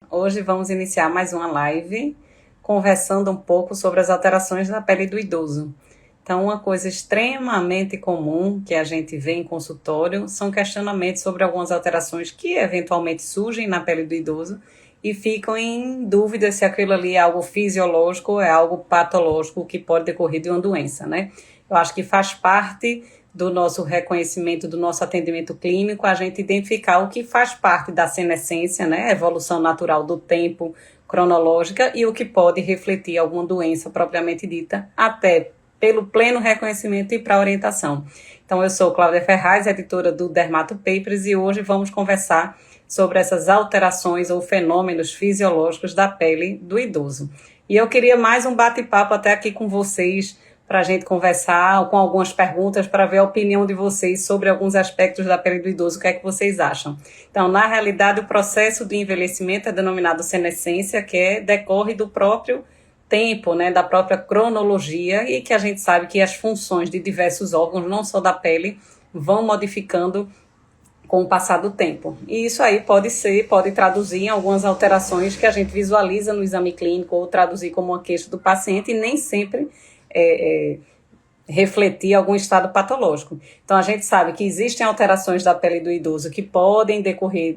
Hoje vamos iniciar mais uma live conversando um pouco sobre as alterações da pele do idoso. Então, uma coisa extremamente comum que a gente vê em consultório são questionamentos sobre algumas alterações que eventualmente surgem na pele do idoso e ficam em dúvida se aquilo ali é algo fisiológico ou é algo patológico que pode decorrer de uma doença, né? Eu acho que faz parte do nosso reconhecimento, do nosso atendimento clínico, a gente identificar o que faz parte da senescência, né, evolução natural do tempo, cronológica, e o que pode refletir alguma doença propriamente dita, até pelo pleno reconhecimento e para orientação. Então, eu sou Cláudia Ferraz, editora do Dermato Papers, e hoje vamos conversar sobre essas alterações ou fenômenos fisiológicos da pele do idoso. E eu queria mais um bate-papo até aqui com vocês, para a gente conversar com algumas perguntas, para ver a opinião de vocês sobre alguns aspectos da pele do idoso, o que é que vocês acham. Então, na realidade, o processo de envelhecimento é denominado senescência, que decorre do próprio tempo, né, da própria cronologia, e que a gente sabe que as funções de diversos órgãos, não só da pele, vão modificando com o passar do tempo. E isso aí pode traduzir em algumas alterações que a gente visualiza no exame clínico ou traduzir como uma queixa do paciente, e nem sempre refletir algum estado patológico. Então, a gente sabe que existem alterações da pele do idoso que podem decorrer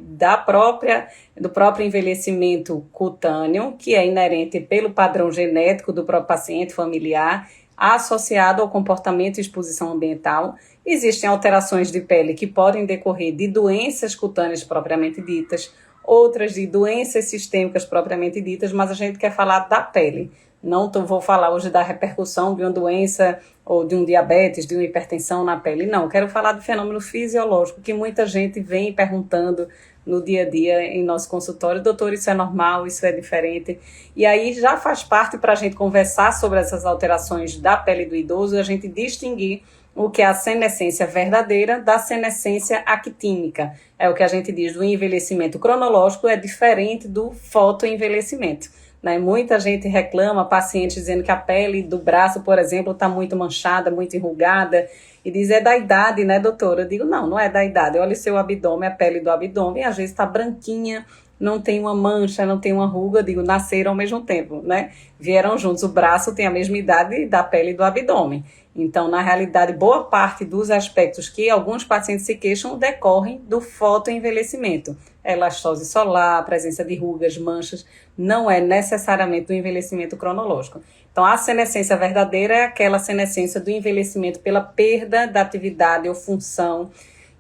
do próprio envelhecimento cutâneo, que é inerente pelo padrão genético do próprio paciente familiar, associado ao comportamento e exposição ambiental. Existem alterações de pele que podem decorrer de doenças cutâneas propriamente ditas, outras de doenças sistêmicas propriamente ditas, mas a gente quer falar da pele. Não vou falar hoje da repercussão de uma doença ou de um diabetes, de uma hipertensão na pele, não. Quero falar do fenômeno fisiológico que muita gente vem perguntando no dia a dia em nosso consultório. Doutor, isso é normal, isso é diferente? E aí já faz parte para a gente conversar sobre essas alterações da pele do idoso, a gente distinguir o que é a senescência verdadeira da senescência actínica. É o que a gente diz do envelhecimento cronológico, é diferente do fotoenvelhecimento. Né? Muita gente reclama, pacientes dizendo que a pele do braço, por exemplo, está muito manchada, muito enrugada, e diz, é da idade, né, doutora? Eu digo, não é da idade. Olha o seu abdômen, a pele do abdômen, às vezes está branquinha, não tem uma mancha, não tem uma ruga, eu digo, nasceram ao mesmo tempo, né? Vieram juntos, o braço tem a mesma idade da pele do abdômen. Então, na realidade, boa parte dos aspectos que alguns pacientes se queixam decorrem do fotoenvelhecimento. Elastose solar, presença de rugas, manchas, não é necessariamente do envelhecimento cronológico. Então, a senescência verdadeira é aquela senescência do envelhecimento pela perda da atividade ou função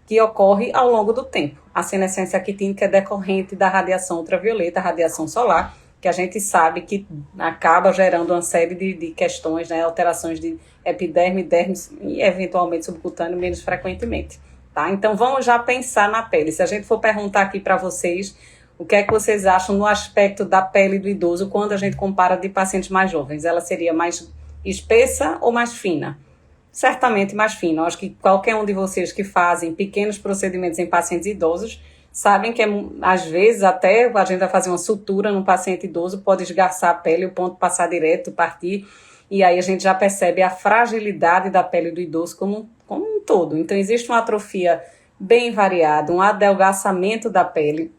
que ocorre ao longo do tempo. A senescência actínica é decorrente da radiação ultravioleta, a radiação solar, que a gente sabe que acaba gerando uma série de questões, né, alterações de epiderme, derme e eventualmente subcutâneo menos frequentemente. Tá? Então vamos já pensar na pele. Se a gente for perguntar aqui para vocês o que é que vocês acham no aspecto da pele do idoso quando a gente compara de pacientes mais jovens, ela seria mais espessa ou mais fina? Certamente mais fina. Eu acho que qualquer um de vocês que fazem pequenos procedimentos em pacientes idosos sabem que às vezes até a gente vai fazer uma sutura num paciente idoso, pode esgarçar a pele, o ponto passar direto, partir, e aí a gente já percebe a fragilidade da pele do idoso como um todo. Então existe uma atrofia bem variada, um adelgaçamento da pele,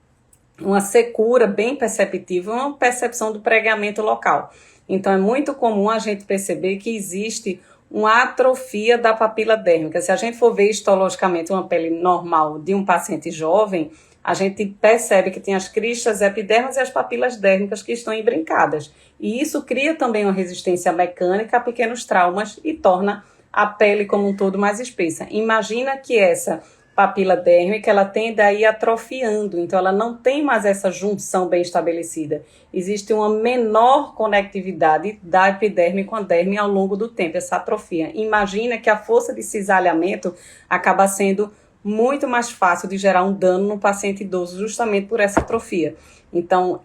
uma secura bem perceptível, uma percepção do pregamento local. Então é muito comum a gente perceber que existe uma atrofia da papila dérmica. Se a gente for ver histologicamente uma pele normal de um paciente jovem, a gente percebe que tem as cristas epidermas e as papilas dérmicas que estão embrincadas. E isso cria também uma resistência mecânica a pequenos traumas e torna a pele como um todo mais espessa. Imagina que essa papila dérmica, ela tende a ir atrofiando, então ela não tem mais essa junção bem estabelecida. Existe uma menor conectividade da epiderme com a derme ao longo do tempo, essa atrofia. Imagina que a força de cisalhamento acaba sendo muito mais fácil de gerar um dano no paciente idoso justamente por essa atrofia. Então,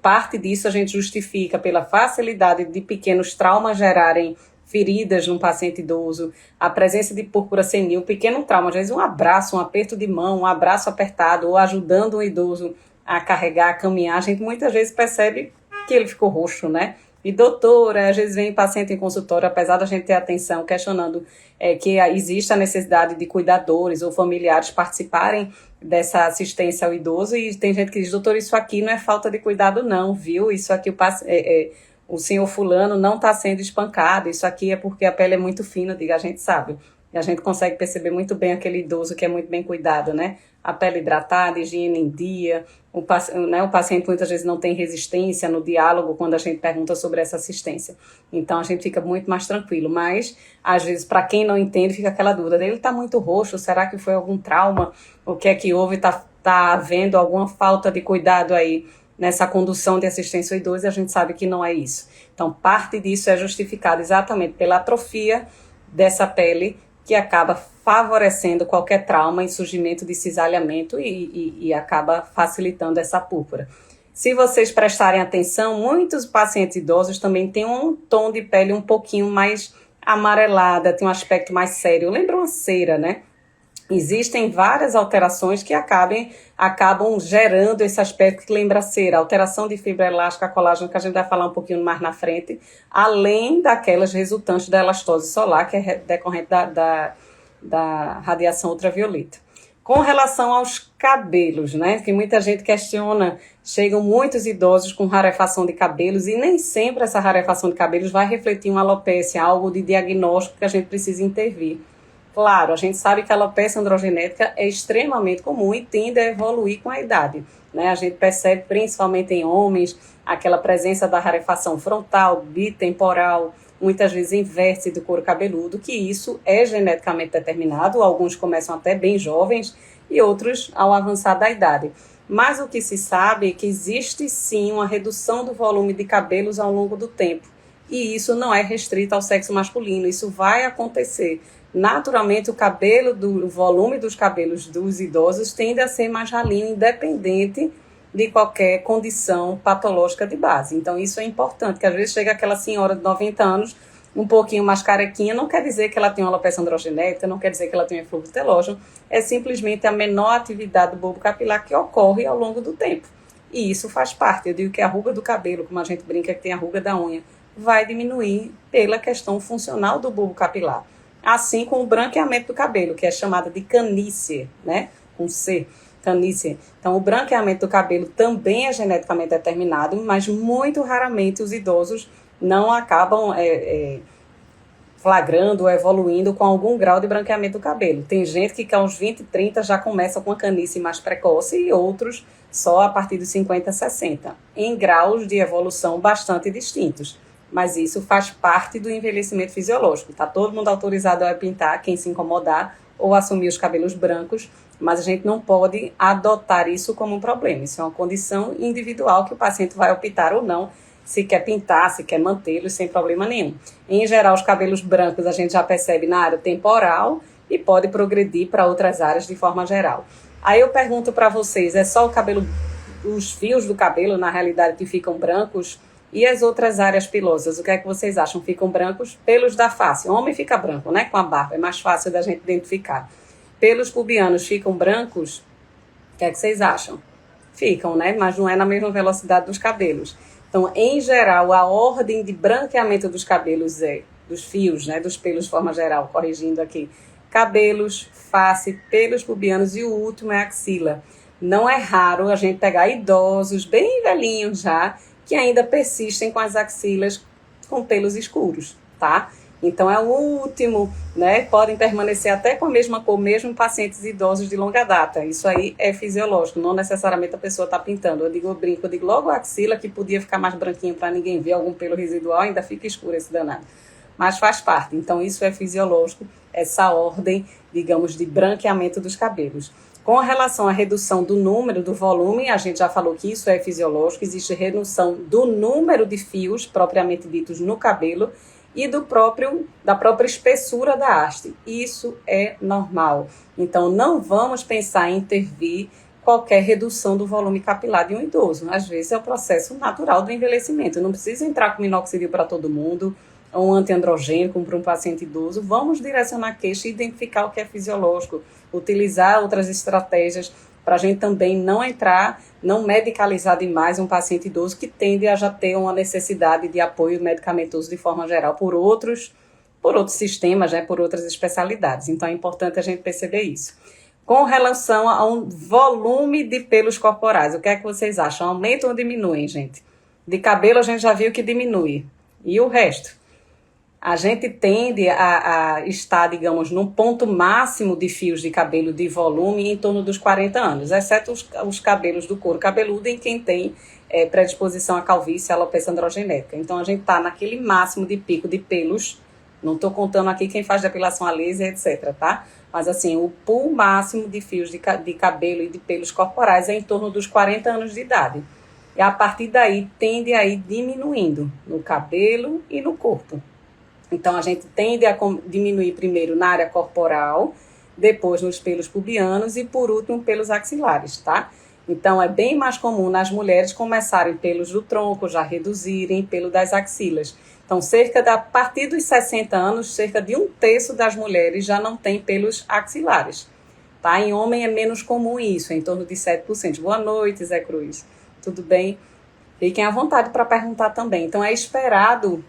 parte disso a gente justifica pela facilidade de pequenos traumas gerarem feridas num paciente idoso, a presença de púrpura senil, pequeno trauma, às vezes um abraço, um aperto de mão, um abraço apertado, ou ajudando o idoso a carregar, a caminhar, a gente muitas vezes percebe que ele ficou roxo, né? E doutora, às vezes vem paciente em consultório, apesar da gente ter atenção, questionando que existe a necessidade de cuidadores ou familiares participarem dessa assistência ao idoso, e tem gente que diz, doutor, isso aqui não é falta de cuidado não, viu? Isso aqui o senhor fulano não está sendo espancado, isso aqui é porque a pele é muito fina, diga, a gente sabe. E a gente consegue perceber muito bem aquele idoso que é muito bem cuidado, né? A pele hidratada, higiene em dia, o paciente muitas vezes não tem resistência no diálogo quando a gente pergunta sobre essa assistência. Então a gente fica muito mais tranquilo, mas às vezes para quem não entende fica aquela dúvida, ele está muito roxo, será que foi algum trauma? O que é que houve? Está havendo alguma falta de cuidado aí nessa condução de assistência ao idoso? E a gente sabe que não é isso. Então parte disso é justificado exatamente pela atrofia dessa pele, que acaba favorecendo qualquer trauma e surgimento de cisalhamento e acaba facilitando essa púrpura. Se vocês prestarem atenção, muitos pacientes idosos também têm um tom de pele um pouquinho mais amarelada, tem um aspecto mais sério, lembra uma cera, né? Existem várias alterações que acabam gerando esse aspecto que lembra cera, alteração de fibra elástica, colágeno, que a gente vai falar um pouquinho mais na frente, além daquelas resultantes da elastose solar, que é decorrente da radiação ultravioleta. Com relação aos cabelos, né, que muita gente questiona, chegam muitos idosos com rarefação de cabelos e nem sempre essa rarefação de cabelos vai refletir uma alopécia, algo de diagnóstico que a gente precisa intervir. Claro, a gente sabe que a alopecia androgenética é extremamente comum e tende a evoluir com a idade, né? A gente percebe principalmente em homens aquela presença da rarefação frontal, bitemporal, muitas vezes em vértice do couro cabeludo, que isso é geneticamente determinado, alguns começam até bem jovens e outros ao avançar da idade. Mas o que se sabe é que existe sim uma redução do volume de cabelos ao longo do tempo, e isso não é restrito ao sexo masculino, isso vai acontecer. Naturalmente, o volume dos cabelos dos idosos tende a ser mais ralinho, independente de qualquer condição patológica de base. Então, isso é importante, que às vezes chega aquela senhora de 90 anos, um pouquinho mais carequinha, não quer dizer que ela tem uma alopecia androgenética, não quer dizer que ela tem um eflúvio telógeno, é simplesmente a menor atividade do bulbo capilar que ocorre ao longo do tempo. E isso faz parte. Eu digo que a ruga do cabelo, como a gente brinca que tem a ruga da unha, vai diminuir pela questão funcional do bulbo capilar. Assim como o branqueamento do cabelo, que é chamada de canície, né? Com C, canície. Então, o branqueamento do cabelo também é geneticamente determinado, mas muito raramente os idosos não acabam flagrando ou evoluindo com algum grau de branqueamento do cabelo. Tem gente que aos 20, 30 já começa com a canície mais precoce e outros só a partir dos 50, 60, em graus de evolução bastante distintos. Mas isso faz parte do envelhecimento fisiológico. Está todo mundo autorizado a pintar, quem se incomodar, ou assumir os cabelos brancos, mas a gente não pode adotar isso como um problema. Isso é uma condição individual que o paciente vai optar ou não, se quer pintar, se quer mantê-los, sem problema nenhum. Em geral, os cabelos brancos a gente já percebe na área temporal e pode progredir para outras áreas de forma geral. Aí eu pergunto para vocês, é só o cabelo, os fios do cabelo, na realidade, que ficam brancos? E as outras áreas pilosas, o que é que vocês acham? Ficam brancos? Pelos da face. O homem fica branco, né? Com a barba, é mais fácil da gente identificar. Pelos pubianos ficam brancos? O que é que vocês acham? Ficam, né? Mas não é na mesma velocidade dos cabelos. Então, em geral, a ordem de branqueamento dos cabelos dos fios, né? Dos pelos de forma geral, corrigindo aqui. Cabelos, face, pelos pubianos e o último é a axila. Não é raro a gente pegar idosos, bem velhinhos já, que ainda persistem com as axilas com pelos escuros, tá? Então é o último, né? Podem permanecer até com a mesma cor, mesmo pacientes idosos de longa data. Isso aí é fisiológico, não necessariamente a pessoa está pintando. Eu brinco logo a axila, que podia ficar mais branquinho para ninguém ver algum pelo residual, ainda fica escuro esse danado. Mas faz parte, então isso é fisiológico, essa ordem, digamos, de branqueamento dos cabelos. Com relação à redução do número, do volume, a gente já falou que isso é fisiológico, existe redução do número de fios, propriamente ditos, no cabelo e da própria espessura da haste. Isso é normal. Então, não vamos pensar em intervir qualquer redução do volume capilar de um idoso. Às vezes é o processo natural do envelhecimento. Não precisa entrar com minoxidil para todo mundo, ou um antiandrogênico para um paciente idoso. Vamos direcionar a queixa e identificar o que é fisiológico, utilizar outras estratégias para a gente também não entrar, não medicalizar demais um paciente idoso que tende a já ter uma necessidade de apoio medicamentoso de forma geral por outros sistemas, né, por outras especialidades. Então é importante a gente perceber isso. Com relação ao volume de pelos corporais, o que é que vocês acham? Aumentam ou diminuem, gente? De cabelo a gente já viu que diminui. E o resto? A gente tende a estar, digamos, num ponto máximo de fios de cabelo de volume em torno dos 40 anos, exceto os cabelos do couro cabeludo em quem tem predisposição à calvície, à alopecia androgenética. Então a gente está naquele máximo de pico de pelos, não estou contando aqui quem faz depilação a laser, etc, tá? Mas assim, o pool máximo de fios de cabelo e de pelos corporais é em torno dos 40 anos de idade. E a partir daí tende a ir diminuindo no cabelo e no corpo. Então, a gente tende a diminuir primeiro na área corporal, depois nos pelos pubianos e, por último, pelos axilares, tá? Então, é bem mais comum nas mulheres começarem pelos do tronco, já reduzirem pelo das axilas. Então, a partir dos 60 anos, cerca de 1/3 das mulheres já não tem pelos axilares, tá? Em homem é menos comum isso, é em torno de 7%. Boa noite, Zé Cruz. Tudo bem? Fiquem à vontade para perguntar também. Então, é esperada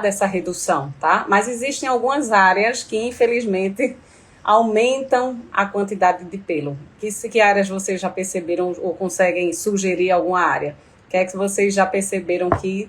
essa redução, tá? Mas existem algumas áreas que, infelizmente, aumentam a quantidade de pelo. Que áreas vocês já perceberam ou conseguem sugerir alguma área? O que é que vocês já perceberam que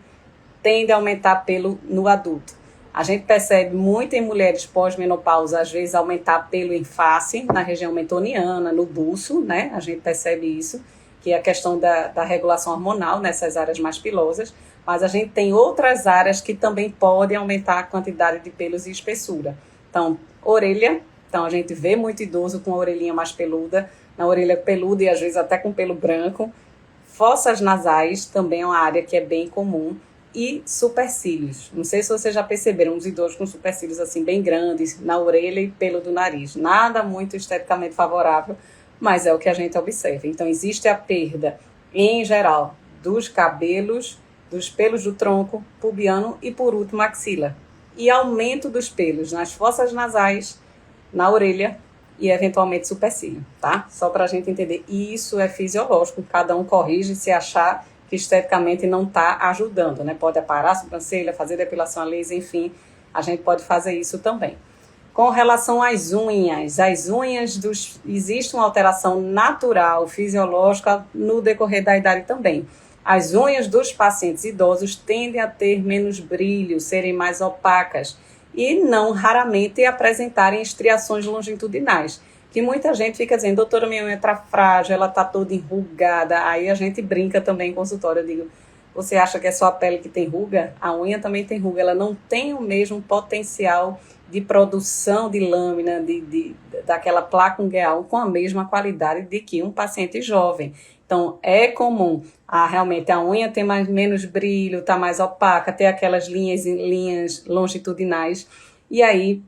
tende a aumentar pelo no adulto? A gente percebe muito em mulheres pós-menopausa, às vezes, aumentar pelo em face, na região mentoniana, no buço, né? A gente percebe isso, que é a questão da regulação hormonal nessas áreas mais pilosas, mas a gente tem outras áreas que também podem aumentar a quantidade de pelos e espessura. Então, orelha, então a gente vê muito idoso com a orelhinha mais peluda, na orelha peluda e às vezes até com pelo branco. Fossas nasais também é uma área que é bem comum, e supercílios. Não sei se vocês já perceberam os idosos com supercílios assim bem grandes na orelha e pelo do nariz. Nada muito esteticamente favorável, mas é o que a gente observa. Então, existe a perda, em geral, dos cabelos, dos pelos do tronco, pubiano e, por último, axila. E aumento dos pelos nas fossas nasais, na orelha e, eventualmente, supercílio, tá? Só para a gente entender. E isso é fisiológico. Cada um corrige se achar que esteticamente não está ajudando, né? Pode aparar a sobrancelha, fazer depilação a laser, enfim, a gente pode fazer isso também. Com relação às unhas, existe uma alteração natural, fisiológica, no decorrer da idade também. As unhas dos pacientes idosos tendem a ter menos brilho, serem mais opacas e não raramente apresentarem estriações longitudinais, que muita gente fica dizendo, doutora, minha unha está frágil, ela está toda enrugada. Aí a gente brinca também em consultório, eu digo, você acha que é só a pele que tem ruga? A unha também tem ruga, ela não tem o mesmo potencial de produção de lâmina, daquela placa ungueal com a mesma qualidade de que um paciente jovem. Então, é comum realmente a unha ter menos brilho, tá mais opaca, ter aquelas linhas longitudinais, e aí,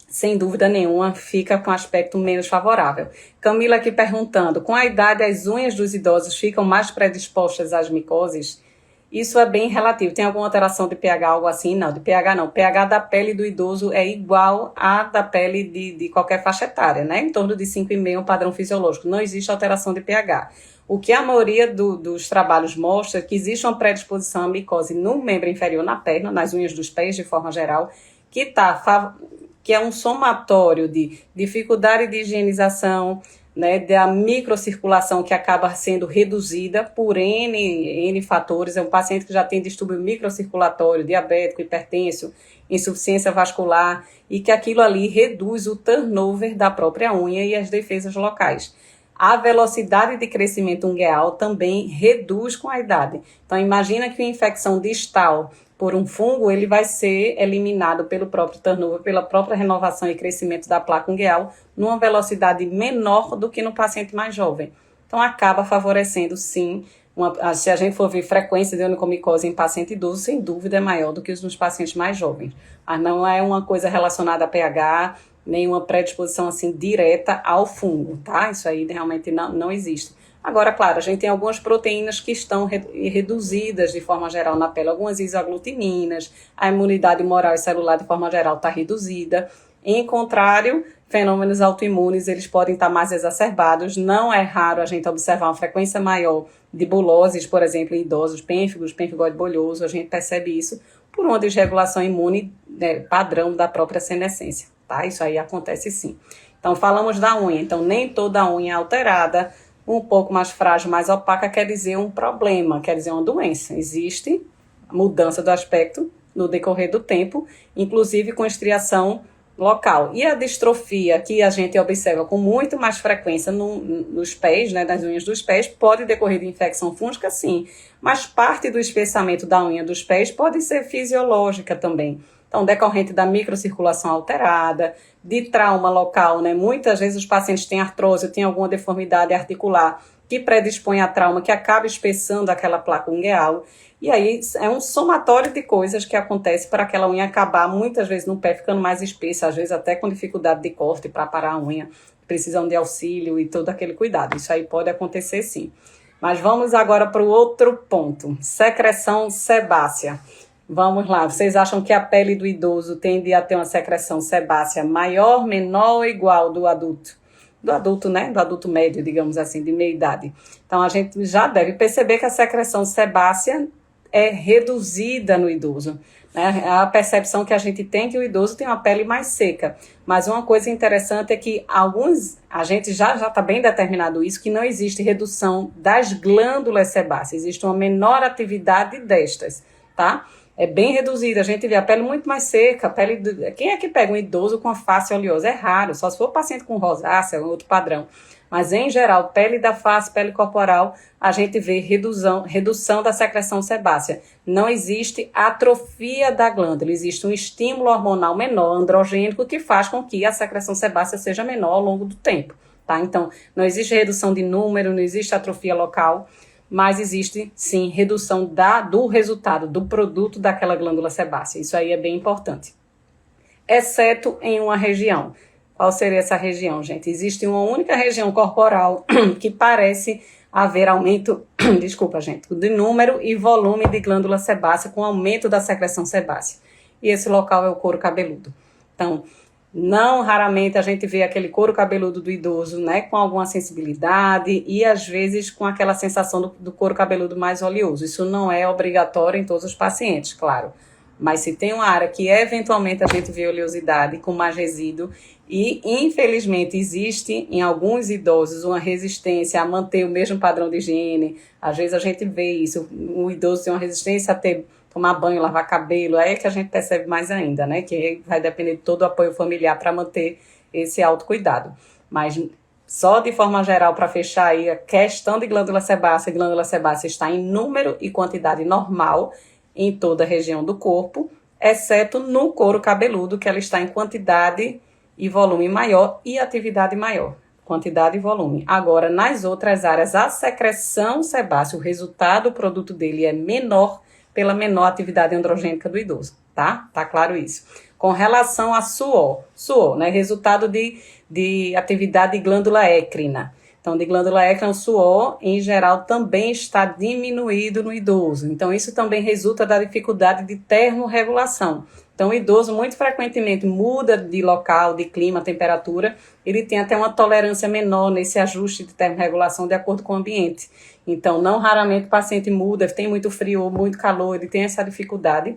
sem dúvida nenhuma, fica com aspecto menos favorável. Camila aqui perguntando, com a idade as unhas dos idosos ficam mais predispostas às micoses? Isso é bem relativo. Tem alguma alteração de pH, algo assim? Não, de pH não. O pH da pele do idoso é igual à da pele de qualquer faixa etária, né? Em torno de 5,5 é um padrão fisiológico. Não existe alteração de pH. O que a maioria dos trabalhos mostra é que existe uma predisposição à micose no membro inferior, na perna, nas unhas dos pés de forma geral, que é um somatório de dificuldade de higienização, né, da microcirculação que acaba sendo reduzida por N fatores. É um paciente que já tem distúrbio microcirculatório, diabético, hipertenso, insuficiência vascular, e que aquilo ali reduz o turnover da própria unha e as defesas locais. A velocidade de crescimento ungueal também reduz com a idade. Então, imagina que uma infecção distal por um fungo, ele vai ser eliminado pelo próprio turnover, pela própria renovação e crescimento da placa ungueal, numa velocidade menor do que no paciente mais jovem. Então, acaba favorecendo, sim, se a gente for ver frequência de onicomicose em paciente idoso, sem dúvida é maior do que os nos pacientes mais jovens. Mas não é uma coisa relacionada a pH, nenhuma predisposição assim direta ao fungo, tá? Isso aí realmente não existe. Agora, claro, a gente tem algumas proteínas que estão reduzidas de forma geral na pele, algumas isoglutaminas, a imunidade humoral e celular de forma geral está reduzida. Em contrário, fenômenos autoimunes, eles podem estar mais exacerbados. Não é raro a gente observar uma frequência maior de buloses, por exemplo, em idosos, pênfigos, pempigóide bolhoso, a gente percebe isso por uma desregulação imune, né, padrão da própria senescência, tá? Isso aí acontece sim. Então, falamos da unha. Então, nem toda unha é alterada, um pouco mais frágil, mais opaca, quer dizer um problema, quer dizer uma doença. Existe mudança do aspecto no decorrer do tempo, inclusive com estriação local. E a distrofia, que a gente observa com muito mais frequência nos pés, né, nas unhas dos pés, pode decorrer de infecção fúngica, sim, mas parte do espessamento da unha dos pés pode ser fisiológica também. Então, decorrente da microcirculação alterada, de trauma local, né? Muitas vezes os pacientes têm artrose, têm alguma deformidade articular que predispõe a trauma, que acaba espessando aquela placa ungueal. E aí é um somatório de coisas que acontece para aquela unha acabar, muitas vezes no pé, ficando mais espessa, às vezes até com dificuldade de corte para parar a unha, precisam de auxílio e todo aquele cuidado. Isso aí pode acontecer sim. Mas vamos agora para o outro ponto, secreção sebácea. Vamos lá, vocês acham que a pele do idoso tende a ter uma secreção sebácea maior, menor ou igual do adulto? Do adulto, né? Do adulto médio, digamos assim, de meia idade. Então, a gente já deve perceber que a secreção sebácea é reduzida no idoso. Né? A percepção que a gente tem é que o idoso tem uma pele mais seca. Mas uma coisa interessante é que a gente já está bem determinado isso, que não existe redução das glândulas sebáceas. Existe uma menor atividade destas, tá? É bem reduzida, a gente vê a pele muito mais seca, quem é que pega um idoso com a face oleosa? É raro, só se for paciente com rosácea, outro padrão. Mas, em geral, pele da face, pele corporal, a gente vê redução da secreção sebácea. Não existe atrofia da glândula, existe um estímulo hormonal menor, androgênico, que faz com que a secreção sebácea seja menor ao longo do tempo. Tá? Então, não existe redução de número, não existe atrofia local, mas existe, sim, redução do resultado, do produto daquela glândula sebácea. Isso aí é bem importante. Exceto em uma região. Qual seria essa região, gente? Existe uma única região corporal que parece haver aumento, desculpa, gente, de número e volume de glândula sebácea com aumento da secreção sebácea. E esse local é o couro cabeludo. Então, não raramente a gente vê aquele couro cabeludo do idoso, né, com alguma sensibilidade e às vezes com aquela sensação do couro cabeludo mais oleoso. Isso não é obrigatório em todos os pacientes, claro. Mas se tem uma área que eventualmente a gente vê oleosidade com mais resíduo e infelizmente existe em alguns idosos uma resistência a manter o mesmo padrão de higiene, às vezes a gente vê isso, o idoso tem uma resistência a tomar banho, lavar cabelo, aí é que a gente percebe mais ainda, né? Que vai depender de todo o apoio familiar para manter esse autocuidado. Mas só de forma geral, para fechar aí, a questão de glândula sebácea está em número e quantidade normal em toda a região do corpo, exceto no couro cabeludo, que ela está em quantidade e volume maior e atividade maior. Quantidade e volume. Agora, nas outras áreas, a secreção sebácea, o resultado, o produto dele é menor, pela menor atividade androgênica do idoso, tá? Tá claro isso. Com relação a suor, né? Resultado de atividade de glândula écrina. Então, de glândula écrina, o suor, em geral, também está diminuído no idoso. Então, isso também resulta da dificuldade de termorregulação. Então, o idoso, muito frequentemente, muda de local, de clima, temperatura. Ele tem até uma tolerância menor nesse ajuste de termorregulação de acordo com o ambiente. Então, não raramente o paciente muda, tem muito frio ou muito calor, ele tem essa dificuldade.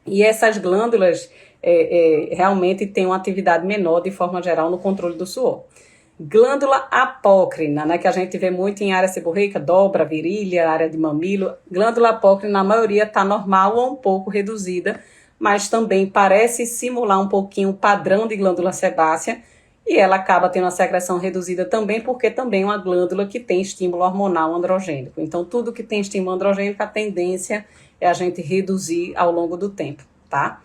E essas glândulas realmente têm uma atividade menor, de forma geral, no controle do suor. Glândula apócrina, né, que a gente vê muito em área seborreica, dobra, virilha, área de mamilo. Glândula apócrina, na maioria, está normal ou um pouco reduzida, mas também parece simular um pouquinho o padrão de glândula sebácea, e ela acaba tendo a secreção reduzida também, porque também é uma glândula que tem estímulo hormonal androgênico. Então, tudo que tem estímulo androgênico, a tendência é a gente reduzir ao longo do tempo, tá?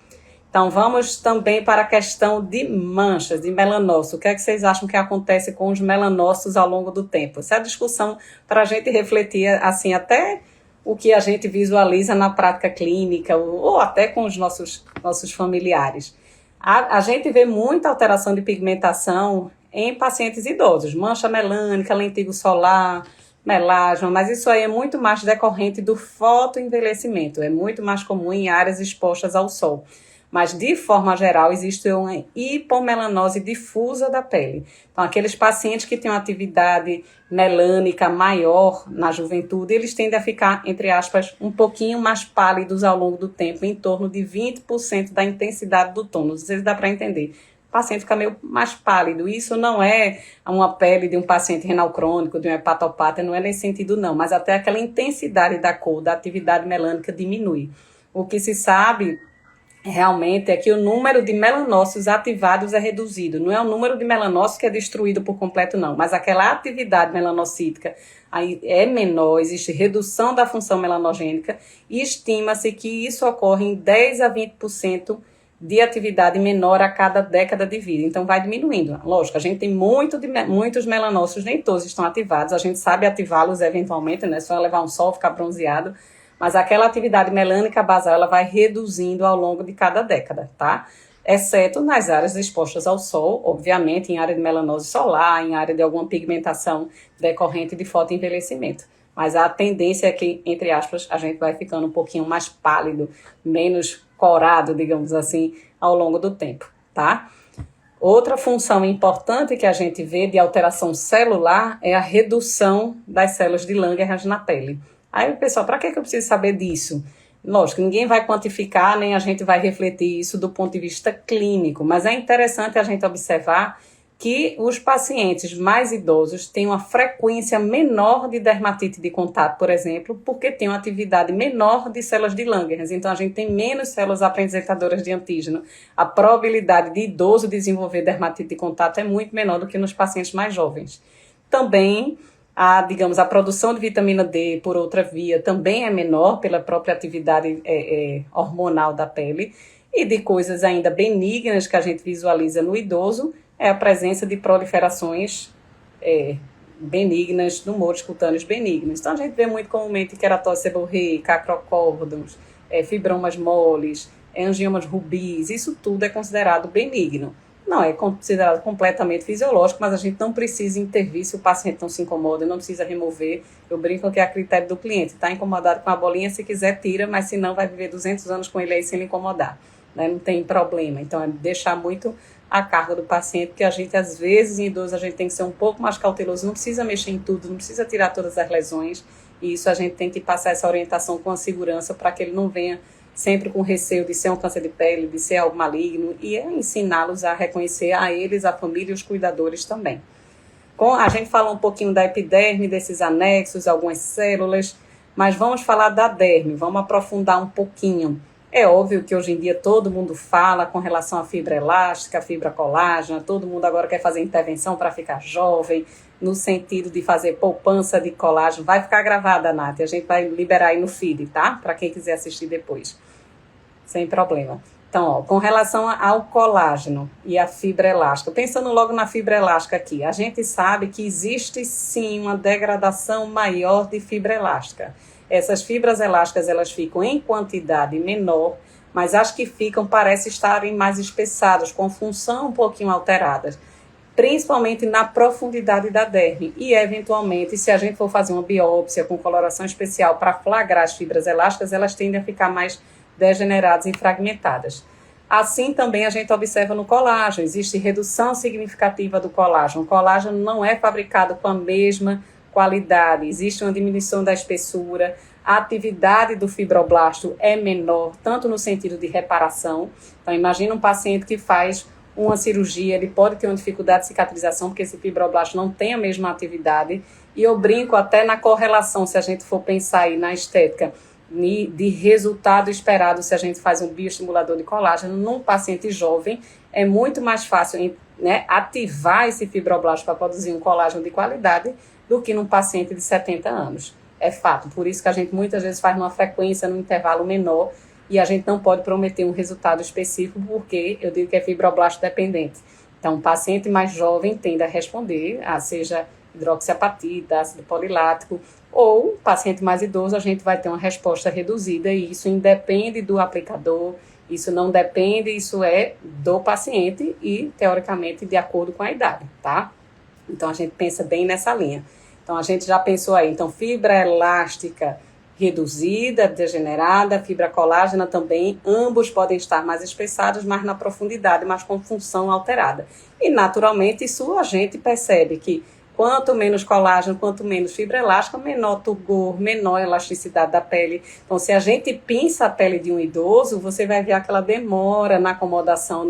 Então, vamos também para a questão de manchas, de melanócitos. O que é que vocês acham que acontece com os melanócitos ao longo do tempo? Essa é a discussão para a gente refletir, assim, até o que a gente visualiza na prática clínica ou até com os nossos familiares. A gente vê muita alteração de pigmentação em pacientes idosos, mancha melânica, lentigo solar, melasma, mas isso aí é muito mais decorrente do fotoenvelhecimento, é muito mais comum em áreas expostas ao sol. Mas, de forma geral, existe uma hipomelanose difusa da pele. Então, aqueles pacientes que têm uma atividade melânica maior na juventude, eles tendem a ficar, entre aspas, um pouquinho mais pálidos ao longo do tempo, em torno de 20% da intensidade do tônus. Não sei se dá para entender. paciente fica meio mais pálido. Isso não é uma pele de um paciente renal crônico, de um hepatopata, não é nesse sentido não, mas até aquela intensidade da cor, da atividade melânica diminui. O que se sabe realmente é que o número de melanócitos ativados é reduzido. Não é o número de melanócitos que é destruído por completo, não, mas aquela atividade melanocítica aí é menor, existe redução da função melanogênica e estima-se que isso ocorre em 10 a 20% de atividade menor a cada década de vida. Então, vai diminuindo. Lógico, a gente tem muitos melanócitos, nem todos estão ativados, a gente sabe ativá-los eventualmente, né? Só levar um sol, ficar bronzeado, mas aquela atividade melânica basal, ela vai reduzindo ao longo de cada década, tá? Exceto nas áreas expostas ao sol, obviamente, em área de melanose solar, em área de alguma pigmentação decorrente de fotoenvelhecimento. Mas a tendência é que, entre aspas, a gente vai ficando um pouquinho mais pálido, menos corado, digamos assim, ao longo do tempo, tá? Outra função importante que a gente vê de alteração celular é a redução das células de Langerhans na pele. Aí, pessoal, para que eu preciso saber disso? Lógico, ninguém vai quantificar, nem a gente vai refletir isso do ponto de vista clínico, mas é interessante a gente observar que os pacientes mais idosos têm uma frequência menor de dermatite de contato, por exemplo, porque tem uma atividade menor de células de Langerhans. Então, a gente tem menos células apresentadoras de antígeno. A probabilidade de idoso desenvolver dermatite de contato é muito menor do que nos pacientes mais jovens. Também, a produção de vitamina D por outra via também é menor pela própria atividade hormonal da pele. E de coisas ainda benignas que a gente visualiza no idoso, é a presença de proliferações benignas, tumores cutâneos benignos. Então, a gente vê muito comumente queratose seborrheica, acrocórdons, fibromas moles, angiomas rubis, isso tudo é considerado benigno. Não é considerado completamente fisiológico, mas a gente não precisa intervir se o paciente não se incomoda, não precisa remover. Eu brinco que é a critério do cliente. Está incomodado com a bolinha, se quiser tira, mas se não vai viver 200 anos com ele aí sem ele incomodar. Né? Não tem problema. Então, é deixar muito a cargo do paciente, porque a gente, às vezes, em idoso, a gente tem que ser um pouco mais cauteloso, não precisa mexer em tudo, não precisa tirar todas as lesões, e isso a gente tem que passar essa orientação com a segurança para que ele não venha sempre com receio de ser um câncer de pele, de ser algo maligno, e ensiná-los a reconhecer a eles, a família e os cuidadores também. A gente fala um pouquinho da epiderme, desses anexos, algumas células, mas vamos falar da derme, vamos aprofundar um pouquinho. É óbvio que hoje em dia todo mundo fala com relação à fibra elástica, à fibra colágena, todo mundo agora quer fazer intervenção para ficar jovem, no sentido de fazer poupança de colágeno. Vai ficar gravada, Nath, a gente vai liberar aí no feed, tá? Para quem quiser assistir depois, sem problema. Então, com relação ao colágeno e à fibra elástica, pensando logo na fibra elástica aqui, a gente sabe que existe sim uma degradação maior de fibra elástica. Essas fibras elásticas, elas ficam em quantidade menor, mas as que ficam parecem estarem mais espessadas, com função um pouquinho alteradas, principalmente na profundidade da derme. E, eventualmente, se a gente for fazer uma biópsia com coloração especial para flagrar as fibras elásticas, elas tendem a ficar mais degeneradas e fragmentadas. Assim, também a gente observa no colágeno, existe redução significativa do colágeno. O colágeno não é fabricado com a mesma qualidade, existe uma diminuição da espessura, a atividade do fibroblasto é menor, tanto no sentido de reparação. Então, imagina um paciente que faz uma cirurgia, ele pode ter uma dificuldade de cicatrização, porque esse fibroblasto não tem a mesma atividade, e eu brinco até na correlação, se a gente for pensar aí na estética, de resultado esperado se a gente faz um bioestimulador de colágeno, num paciente jovem, é muito mais fácil, né, ativar esse fibroblasto para produzir um colágeno de qualidade do que num paciente de 70 anos. É fato, por isso que a gente muitas vezes faz numa frequência, num intervalo menor, e a gente não pode prometer um resultado específico, porque eu digo que é fibroblasto dependente. Então, um paciente mais jovem tende a responder, seja hidroxiapatita, ácido polilático, ou paciente mais idoso, a gente vai ter uma resposta reduzida, e isso independe do aplicador, isso não depende, isso é do paciente e, teoricamente, de acordo com a idade, tá? Então, a gente pensa bem nessa linha. Então, a gente já pensou aí, então, fibra elástica reduzida, degenerada, fibra colágena também, ambos podem estar mais espessados, mas na profundidade, mas com função alterada. E, naturalmente, isso a gente percebe que quanto menos colágeno, quanto menos fibra elástica, menor turgor, menor elasticidade da pele. Então, se a gente pinça a pele de um idoso, você vai ver aquela demora na acomodação,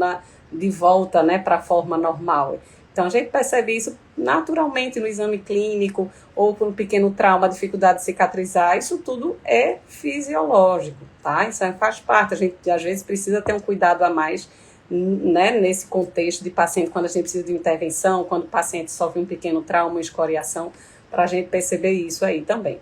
de volta, né, para a forma normal. Então, a gente percebe isso naturalmente no exame clínico, ou por um pequeno trauma, dificuldade de cicatrizar. Isso tudo é fisiológico, tá? Isso faz parte. A gente, às vezes, precisa ter um cuidado a mais, né, nesse contexto de paciente, quando a gente precisa de intervenção, quando o paciente sofre um pequeno trauma, uma escoriação, para a gente perceber isso aí também.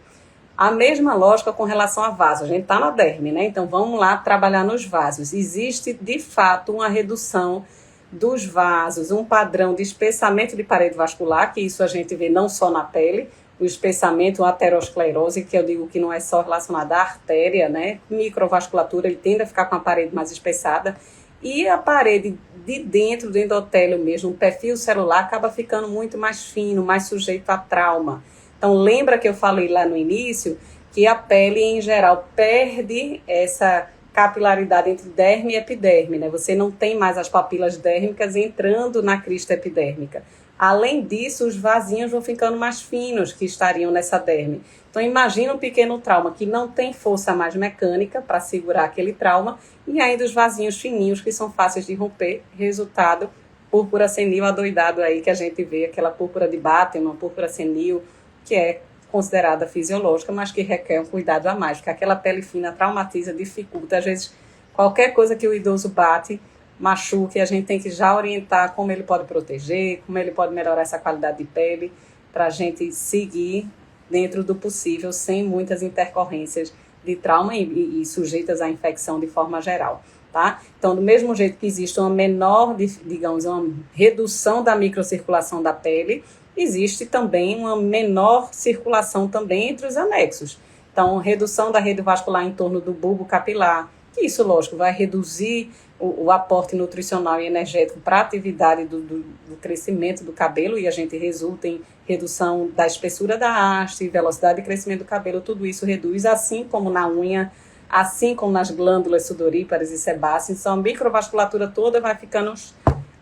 A mesma lógica com relação a vasos. A gente está na derme, né? Então, vamos lá trabalhar nos vasos. Existe, de fato, uma redução dos vasos, um padrão de espessamento de parede vascular, que isso a gente vê não só na pele, o espessamento, a aterosclerose, que eu digo que não é só relacionada à artéria, né? Microvasculatura, ele tende a ficar com a parede mais espessada, e a parede de dentro do endotélio mesmo, o perfil celular, acaba ficando muito mais fino, mais sujeito a trauma. Então, lembra que eu falei lá no início que a pele, em geral, perde essa capilaridade entre derme e epiderme, né? Você não tem mais as papilas dérmicas entrando na crista epidérmica. Além disso, os vasinhos vão ficando mais finos que estariam nessa derme. Então, imagina um pequeno trauma que não tem força mais mecânica para segurar aquele trauma, e ainda os vasinhos fininhos que são fáceis de romper, resultado, púrpura senil adoidado aí que a gente vê, aquela púrpura de Bateman, púrpura senil, que é considerada fisiológica, mas que requer um cuidado a mais, porque aquela pele fina traumatiza, dificulta, às vezes qualquer coisa que o idoso bate, machuca, e a gente tem que já orientar como ele pode proteger, como ele pode melhorar essa qualidade de pele, para a gente seguir dentro do possível, sem muitas intercorrências de trauma e sujeitas à infecção de forma geral, tá? Então, do mesmo jeito que existe uma menor, digamos, uma redução da microcirculação da pele, existe também uma menor circulação também entre os anexos. Então, redução da rede vascular em torno do bulbo capilar, que isso, lógico, vai reduzir o aporte nutricional e energético para a atividade do crescimento do cabelo, e a gente resulta em redução da espessura da haste, velocidade de crescimento do cabelo, tudo isso reduz, assim como na unha, assim como nas glândulas sudoríparas e sebáceas. Então, a microvasculatura toda vai ficando,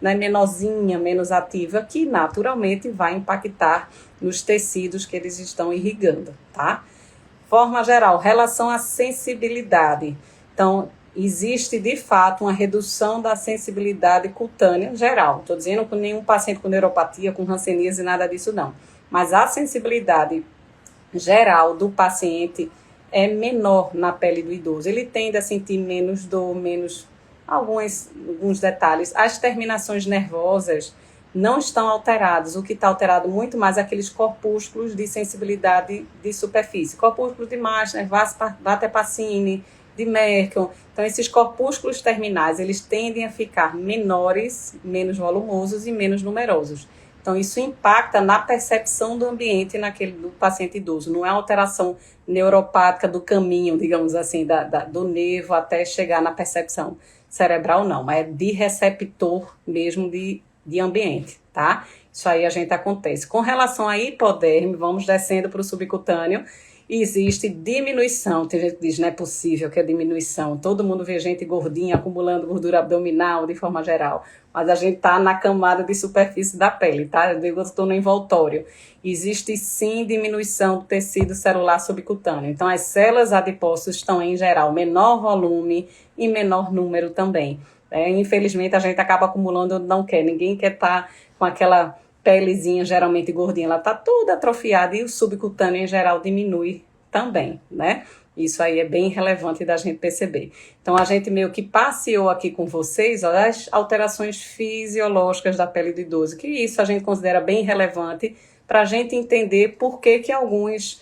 né, menorzinha, menos ativa, que naturalmente vai impactar nos tecidos que eles estão irrigando, tá? Forma geral, relação à sensibilidade. Então, existe de fato uma redução da sensibilidade cutânea geral. Estou dizendo com nenhum paciente com neuropatia, com hanseníase, nada disso não. Mas a sensibilidade geral do paciente é menor na pele do idoso. Ele tende a sentir menos dor, menos alguns detalhes. As terminações nervosas não estão alteradas. O que está alterado muito mais é aqueles corpúsculos de sensibilidade de superfície. Corpúsculos de Marshall, Vater-Pacini, de Merkel. Então, esses corpúsculos terminais, eles tendem a ficar menores, menos volumosos e menos numerosos. Então, isso impacta na percepção do ambiente do paciente idoso. Não é alteração neuropática do caminho, digamos assim, do nervo até chegar na percepção cerebral, não. Mas é de receptor mesmo de ambiente, tá? Isso aí a gente acontece. Com relação à hipoderme, vamos descendo para o subcutâneo, existe diminuição. Tem gente que diz, não é possível que é diminuição. Todo mundo vê gente gordinha acumulando gordura abdominal de forma geral, mas a gente está na camada de superfície da pele, tá? Eu digo que estou no envoltório. Existe sim diminuição do tecido celular subcutâneo. Então, as células adiposas estão, em geral, menor volume e menor número também. Infelizmente, a gente acaba acumulando onde não quer. Ninguém quer estar com aquela pelezinha geralmente gordinha, ela está toda atrofiada, e o subcutâneo em geral diminui também, né? Isso aí é bem relevante da gente perceber. Então, a gente meio que passeou aqui com vocês, ó, as alterações fisiológicas da pele do idoso, que isso a gente considera bem relevante para a gente entender por que alguns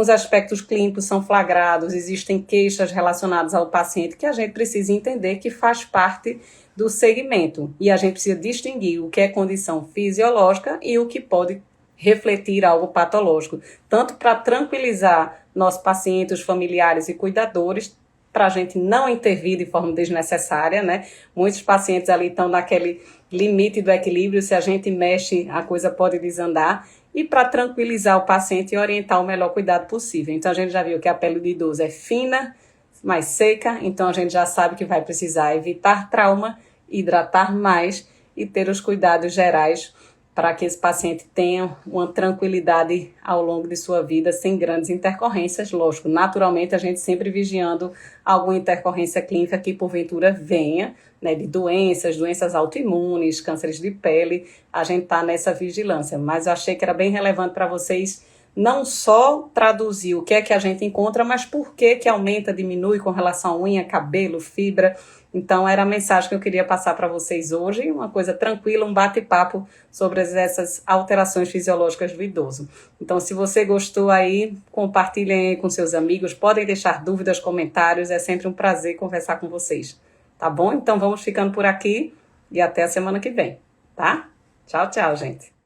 aspectos clínicos são flagrados, existem queixas relacionadas ao paciente que a gente precisa entender que faz parte do segmento, e a gente precisa distinguir o que é condição fisiológica e o que pode refletir algo patológico, tanto para tranquilizar nossos pacientes, familiares e cuidadores, para a gente não intervir de forma desnecessária, né? Muitos pacientes ali estão naquele limite do equilíbrio, se a gente mexe, a coisa pode desandar, e para tranquilizar o paciente e orientar o melhor cuidado possível. Então, a gente já viu que a pele do idoso é fina, mais seca, então a gente já sabe que vai precisar evitar trauma, hidratar mais e ter os cuidados gerais para que esse paciente tenha uma tranquilidade ao longo de sua vida, sem grandes intercorrências. Lógico, naturalmente, a gente sempre vigiando alguma intercorrência clínica que porventura venha, né, de doenças autoimunes, cânceres de pele, a gente está nessa vigilância. Mas eu achei que era bem relevante para vocês não só traduzir o que é que a gente encontra, mas por que aumenta, diminui com relação a unha, cabelo, fibra. Então, era a mensagem que eu queria passar para vocês hoje, uma coisa tranquila, um bate-papo sobre essas alterações fisiológicas do idoso. Então, se você gostou aí, compartilhem aí com seus amigos, podem deixar dúvidas, comentários, é sempre um prazer conversar com vocês. Tá bom? Então, vamos ficando por aqui e até a semana que vem, tá? Tchau, tchau, gente.